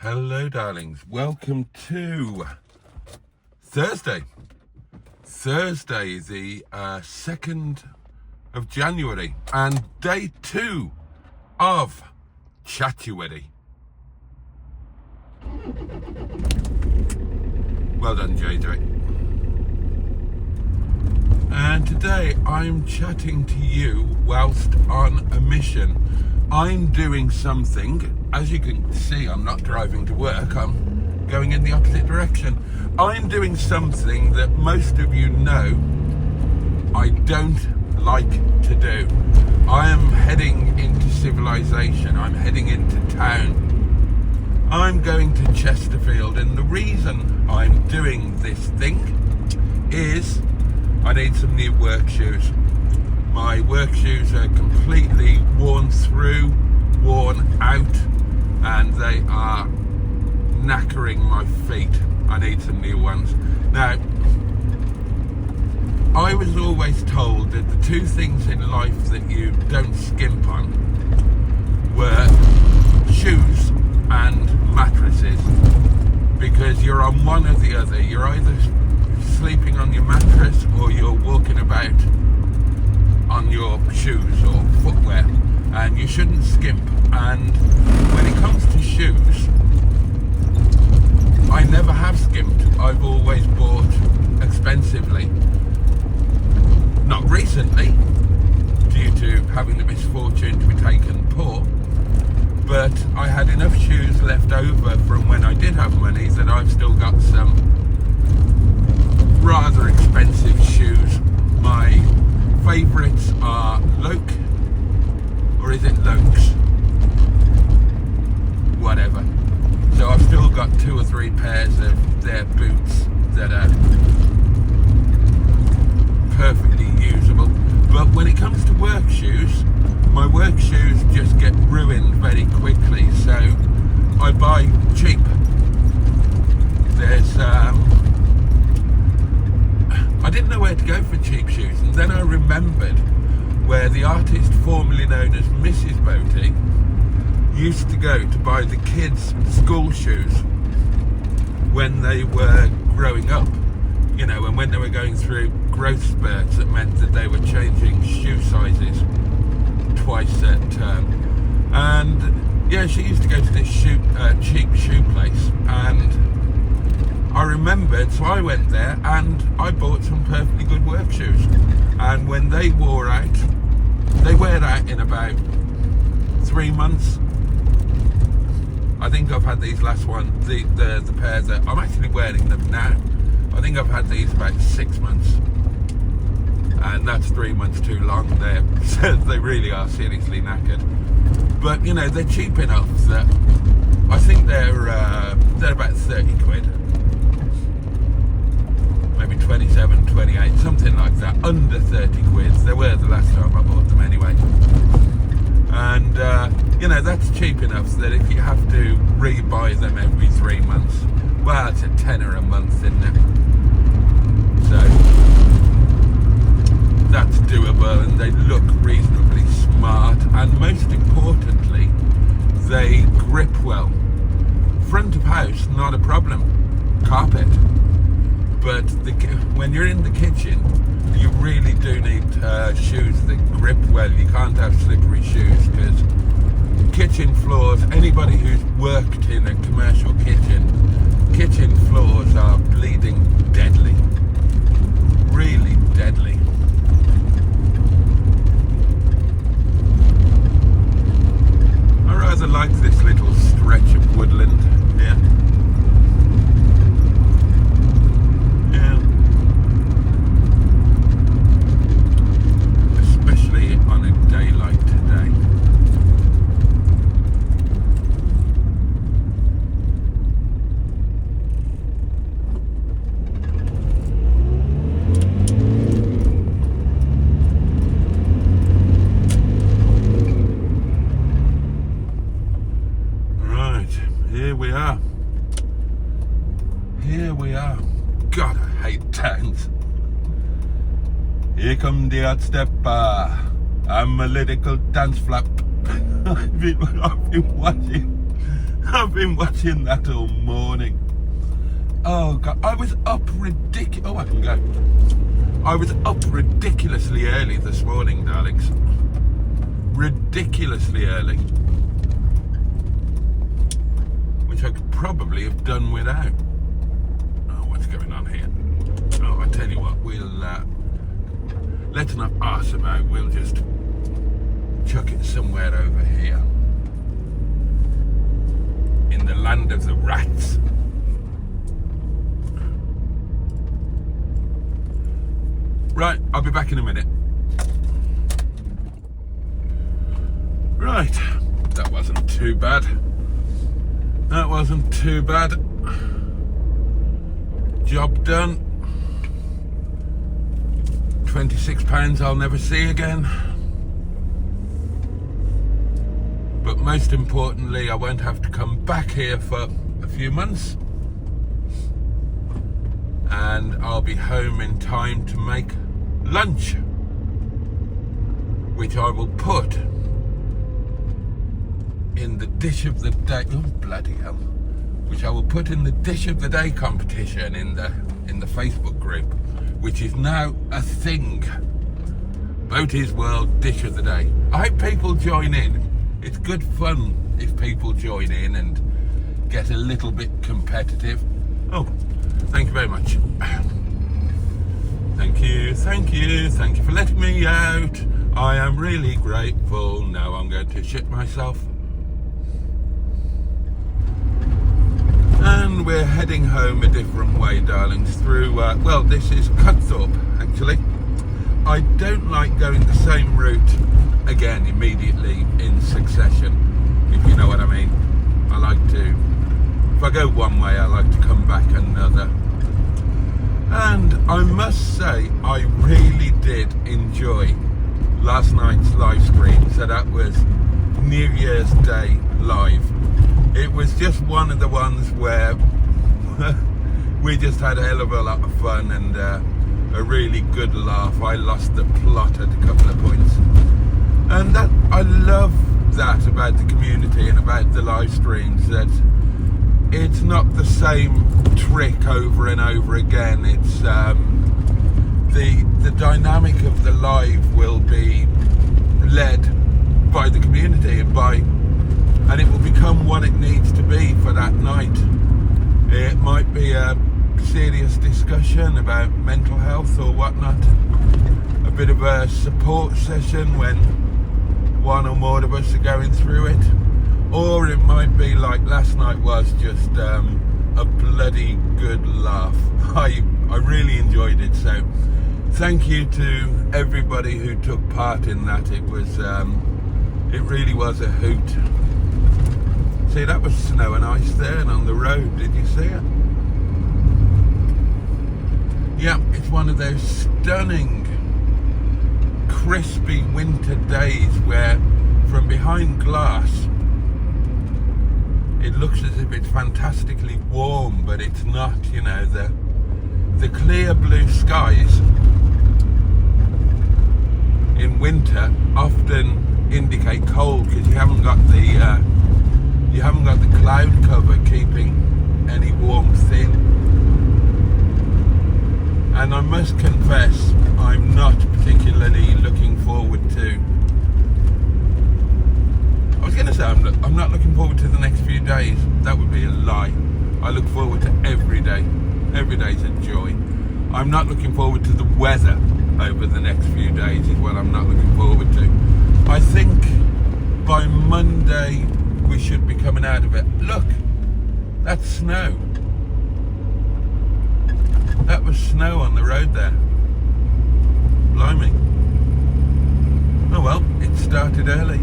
Hello, darlings. Welcome to Thursday. Thursday, the 2nd of January, and day 2 of Chatuity. Well done, JJ. And today I'm chatting to you whilst on a mission. I'm doing something. As you can see, I'm not driving to work, I'm going in the opposite direction. I'm doing something that most of you know I don't like to do. I am heading into civilization, I'm heading into town. I'm going to Chesterfield, and the reason I'm doing this thing is I need some new work shoes. My work shoes are completely worn through, worn out, and they are knackering my feet. I need some new ones. Now, I was always told that the two things in life that you don't skimp on were shoes and mattresses, because you're on one or the other. You're either sleeping on your mattress or you're walking about on your shoes or footwear, and you shouldn't skimp. And when it comes to shoes, I never have skimped. I've always bought expensively. Not recently, due to having the misfortune to be taken poor, but I had enough shoes left over from when I did have money that I've still got some rather expensive shoes. My favourites are Loke, or is it Lokes? Whatever. So I've still got 2 or 3 pairs of their boots that are perfectly usable. But when it comes to work shoes, my work shoes just get ruined very quickly, so I buy cheap. There's I didn't know where to go for cheap shoes, and then I remembered where the artist formerly known as Mrs. Boaty used to go to buy the kids' school shoes when they were growing up, you know, and when they were going through growth spurts that meant that they were changing shoe sizes twice a term. And yeah, she used to go to this cheap shoe place, and I remembered, so I went there and I bought some perfectly good work shoes, and when they wore out, they wear out in about 3 months. I think I've had these last one, the pair that I'm actually wearing them now, I think I've had these about 6 months, and that's 3 months too long. They really are seriously knackered, but you know, they're cheap enough that I think they're about 30 quid. Maybe 27, 28, something like that, under 30 quid. They were the last time I bought them anyway. And, you know, that's cheap enough that if you have to re-buy them every 3 months, well, it's a tenner a month, isn't it? So, that's doable, and they look reasonably smart, and most importantly, they grip well. Front of house, not a problem. Carpet. But when you're in the kitchen, you really do need shoes that grip well. You can't have slippery shoes, because kitchen floors, anybody who's worked in a commercial kitchen floors are bleeding deadly. Really deadly. I rather like this little stretch of woodland here. Here we are. God, I hate towns. Here come the hot stepper. I'm a lyrical dance flap. I've been watching I've been watching that all morning. Oh God, I was up Oh, I can go. I was up ridiculously early this morning, darlings. Ridiculously early. Which I could probably have done without. Oh, what's going on here? Oh, I tell you what, we'll let's not arse about. We'll just chuck it somewhere over here. In the land of the rats. Right, I'll be back in a minute. Right, that wasn't too bad. That wasn't too bad. Job done. £26 I'll never see again. But most importantly, I won't have to come back here for a few months. And I'll be home in time to make lunch, which I will put in the dish of the day. Oh, bloody hell. Which I will put in the dish of the day competition in the Facebook group, which is now a thing. Boaty's World Dish of the Day. I hope people join in. It's good fun if people join in and get a little bit competitive. Oh, thank you very much. Thank you for letting me out. I am really grateful. Now I'm going to shit myself. And we're heading home a different way, darlings, through, well, this is Cudthorpe, actually. I don't like going the same route again immediately in succession, if you know what I mean. I like to, if I go one way, I like to come back another. And I must say, I really did enjoy last night's live stream. So that was New Year's Day live. It was just one of the ones where we just had a hell of a lot of fun and a really good laugh. I lost the plot at a couple of points. And that, I love that about the community and about the live streams, that it's not the same trick over and over again. It's the dynamic of the live will be led by the community and it will become what it needs to be for that night. It might be a serious discussion about mental health or whatnot, a bit of a support session when one or more of us are going through it, or it might be like last night was, just a bloody good laugh. I really enjoyed it, so thank you to everybody who took part in that. It was it really was a hoot. See, that was snow and ice there and on the road. Did you see it? Yeah, it's one of those stunning crispy winter days where from behind glass it looks as if it's fantastically warm, but it's not. You know, the clear blue skies in winter often indicate cold because you haven't got the cloud cover keeping any warmth in. And I must confess, I'm not particularly looking forward to, I was going to say I'm not looking forward to the next few days. That would be a lie. I look forward to every day. Every day's a joy. I'm not looking forward to the weather over the next few days is what I'm not looking forward to. I think by Monday we should be coming out of it. Look, that's snow. That was snow on the road there. Blimey. Oh well, it started early.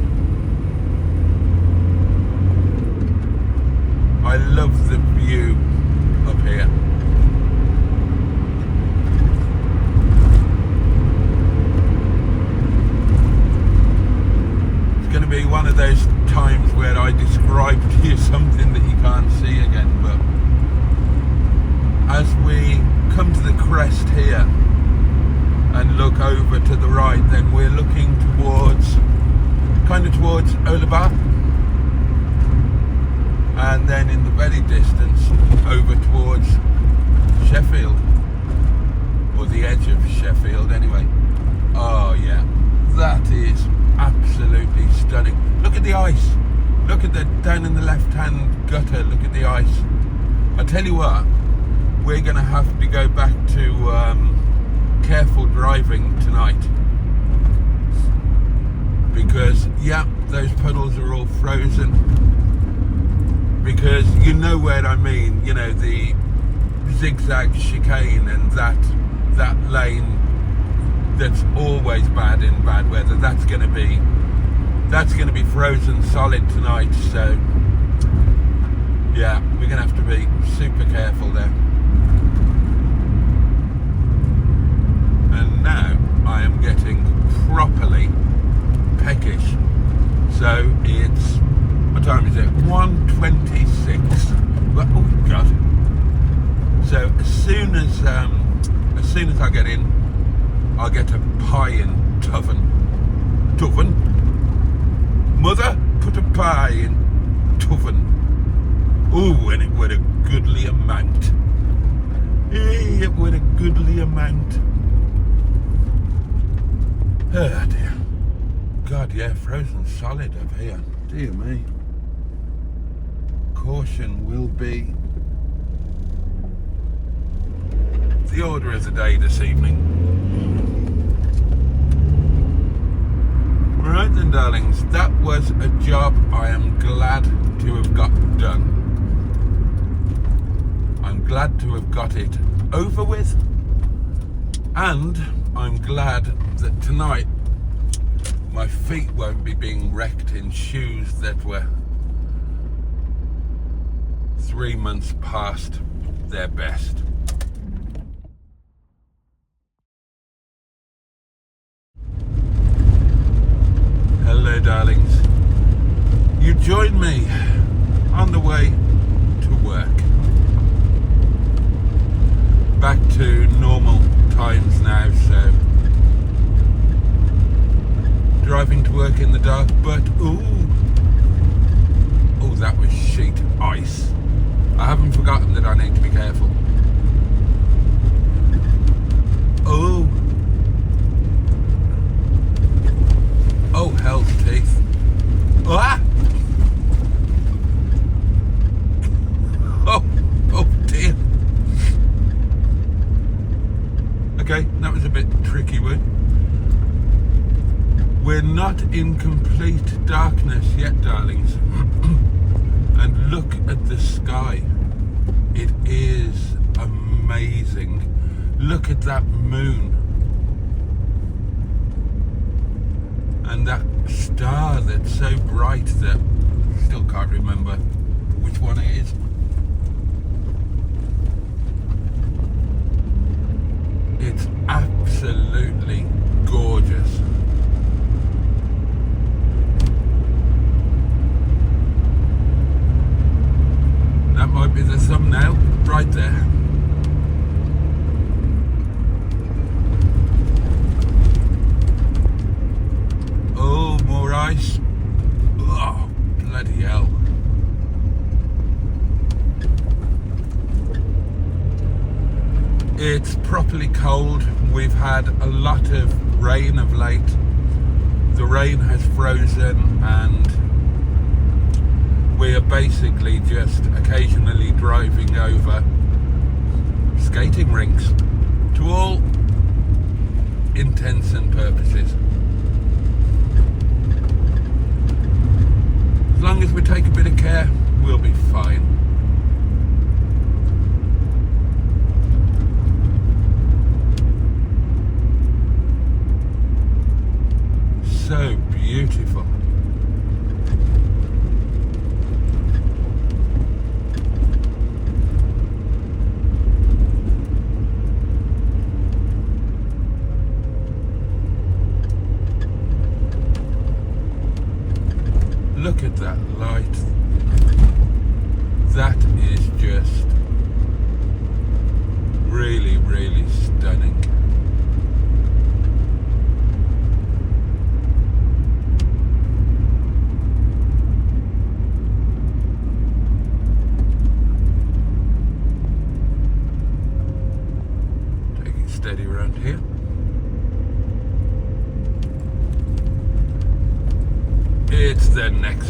I love the view up here. It's going to be one of those times where I describe to you something that you can't see again, but as we come to the crest here and look over to the right, then we're looking towards Olabar, and then in the very distance over towards Sheffield, or the edge of Sheffield anyway. Oh yeah, that is absolutely stunning. Look at the ice. Look at the down in the left hand gutter, look at the ice. I tell you what, we're going to have to go back to careful driving tonight, because yeah, those puddles are all frozen, because you know where I mean, you know, the zigzag chicane and that lane that's always bad in bad weather, that's going to be frozen solid tonight. So yeah, we're going to have to be super careful there. And now I am getting properly peckish. So it's, what time is it? 1:26. Oh God. So as soon as I get in, I'll get a pie in Tuven. Mother, put a pie in Tuven. Ooh, and it would a goodly amount. It would a goodly amount. Oh dear. God, yeah, frozen solid up here. Dear me. Caution will be the order of the day this evening. Right then, darlings, that was a job I am glad to have got done. I'm glad to have got it over with, and I'm glad that tonight my feet won't be being wrecked in shoes that were 3 months past their best. Hello, darlings. You join me on the way to work. Back to normal times now, so driving to work in the dark, but oh, that was sheet ice. I haven't forgotten that I need to be careful. Oh, hell's teeth. Ah! Oh dear. Okay, that was a bit tricky, we're not in complete darkness yet, darlings. And look at the sky. It is amazing. Look at that moon. And that star that's so bright that I still can't remember which one it is. It's absolutely gorgeous. That might be the thumbnail right there. Oh, more ice. Oh, bloody hell. It's properly cold. We've had a lot of rain of late. The rain has frozen and we are basically just occasionally driving over skating rinks to all intents and purposes. As long as we take a bit of care, we'll be fine. So beautiful. Look at that light.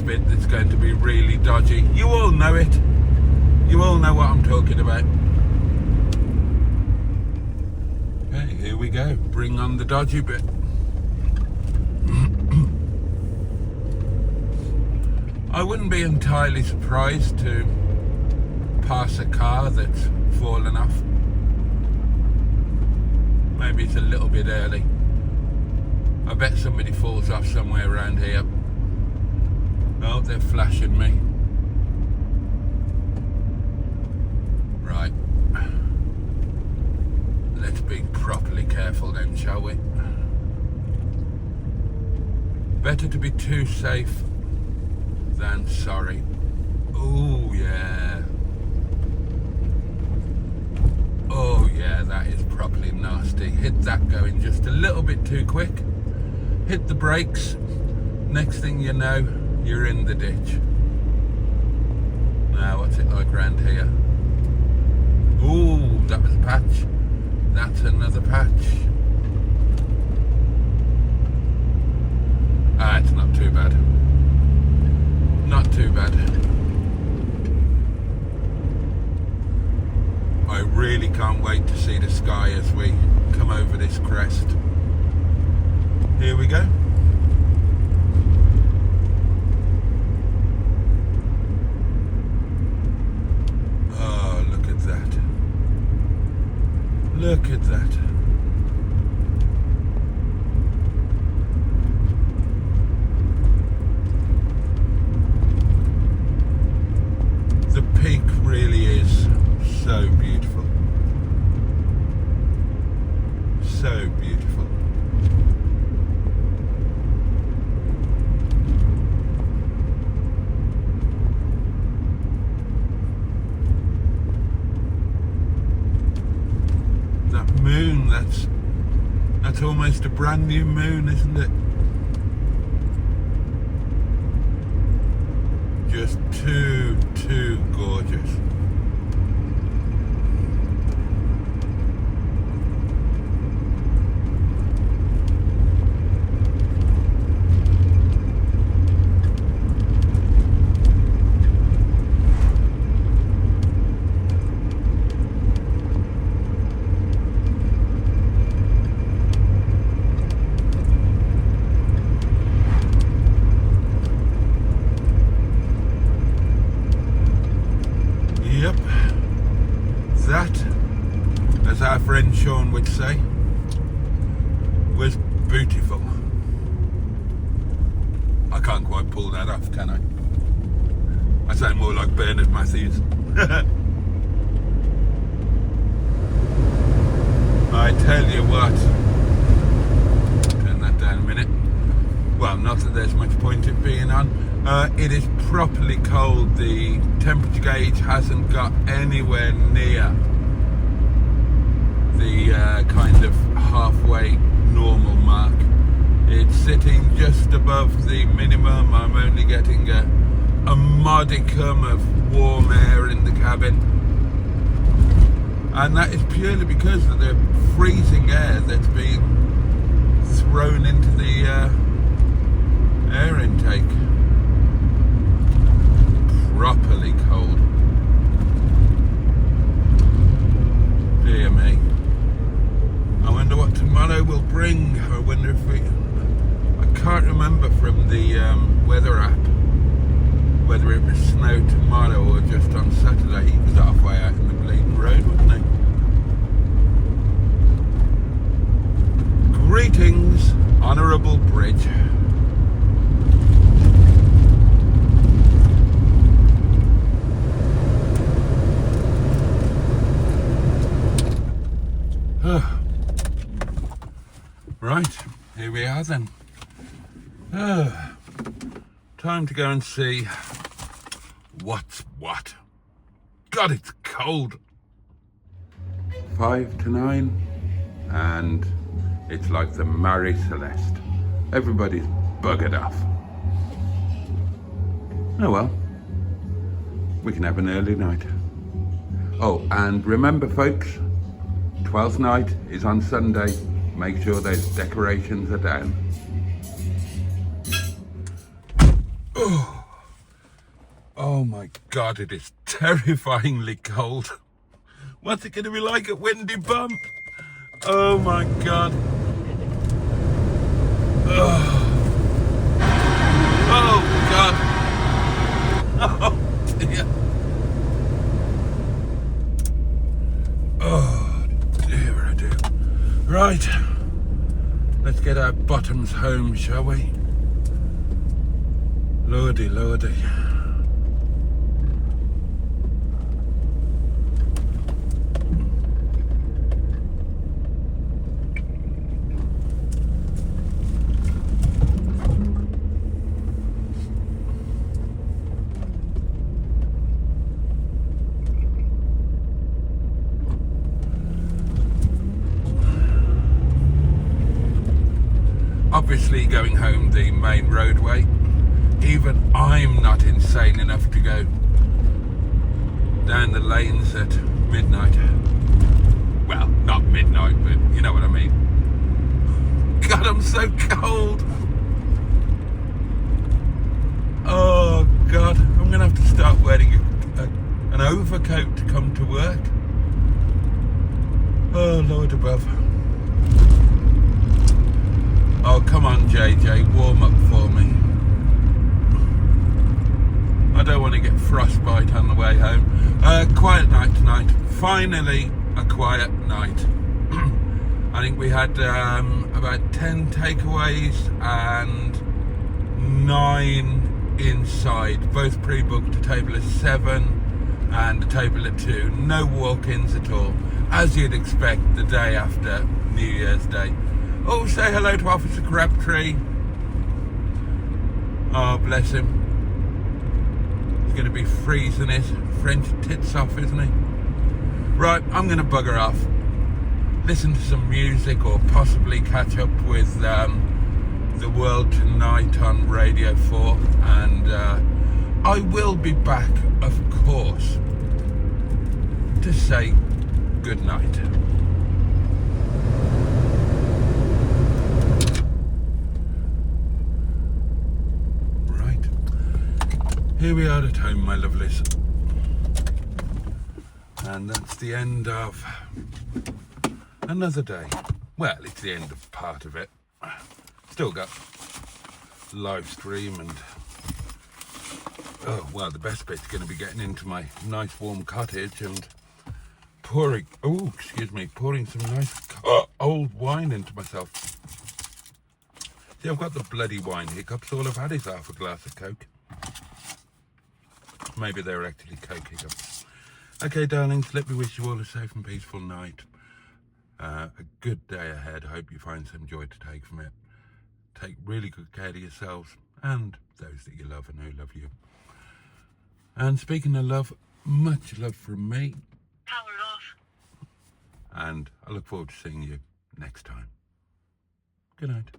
bit that's going to be really dodgy. You all know it. You all know what I'm talking about. Okay, here we go. Bring on the dodgy bit. I wouldn't be entirely surprised to pass a car that's fallen off. Maybe it's a little bit early. I bet somebody falls off somewhere around here. Oh, they're flashing me. Right. Let's be properly careful then, shall we? Better to be too safe than sorry. Oh yeah. Oh yeah, that is properly nasty. Hit that going just a little bit too quick. Hit the brakes. Next thing you know, you're in the ditch. Now, what's it like round here? Ooh, that was a patch. That's another patch. Ah, it's not too bad. Not too bad. I really can't wait to see the sky as we come over this crest. Here we go. Oh, look at that. Look at that. The peak really is so beautiful. So beautiful. That moon, that's almost a brand new moon, isn't it? Just too gorgeous. Yep, that, as our friend Sean would say, was beautiful. I can't quite pull that off, can I? I sound more like Bernard Matthews. I tell you what, turn that down a minute. Well, not that there's much point in being on. It is properly cold. The temperature gauge hasn't got anywhere near the kind of halfway normal mark. It's sitting just above the minimum. I'm only getting a modicum of warm air in the cabin, and that is purely because of the freezing air that's being thrown into the air intake. Properly cold. Dear me. I wonder what tomorrow will bring. I wonder if I can't remember from the weather app whether it was snow tomorrow or just on Saturday. He was halfway out in the bleeding road, wasn't he? Greetings, Honourable Bridge. Right, here we are then. Time to go and see what's what. God, it's cold. 5 to 9, and it's like the Marie Celeste. Everybody's buggered off. Oh well, we can have an early night. Oh, and remember folks, 12th night is on Sunday. Make sure those decorations are down. Oh, my God, it is terrifyingly cold. What's it going to be like at Windy Bum? Oh my God. Oh, oh God. Oh dear. Oh dear, oh dear. Right. Let's get our bottoms home, shall we? Lordy, lordy. Obviously going home the main roadway. Even I'm not insane enough to go down the lanes at midnight. Well, not midnight, but you know what I mean. God, I'm so cold. Oh God, I'm gonna have to start wearing an overcoat to come to work. Oh Lord above. Oh, come on, JJ, warm up for me. I don't want to get frostbite on the way home. Quiet night tonight. Finally, a quiet night. I think we had about 10 takeaways and 9 inside. Both pre-booked, a table of 7 and a table of 2. No walk-ins at all. As you'd expect the day after New Year's Day. Oh, say hello to Officer Crabtree. Oh, bless him. He's going to be freezing his French tits off, isn't he? Right, I'm going to bugger off. Listen to some music or possibly catch up with The World Tonight on Radio 4. And I will be back, of course, to say good night. Here we are at home, my lovelies. And that's the end of another day. Well, it's the end of part of it. Still got live stream and... Oh, well, the best bit's going to be getting into my nice warm cottage and pouring... Oh, excuse me, pouring some nice old wine into myself. See, I've got the bloody wine hiccups. All I've had is half a glass of Coke. Maybe they're actually Coke hiccups. Okay, darlings, let me wish you all a safe and peaceful night. A good day ahead. I hope you find some joy to take from it. Take really good care of yourselves and those that you love and who love you. And speaking of love, much love from me. Power off. And I look forward to seeing you next time. Good night.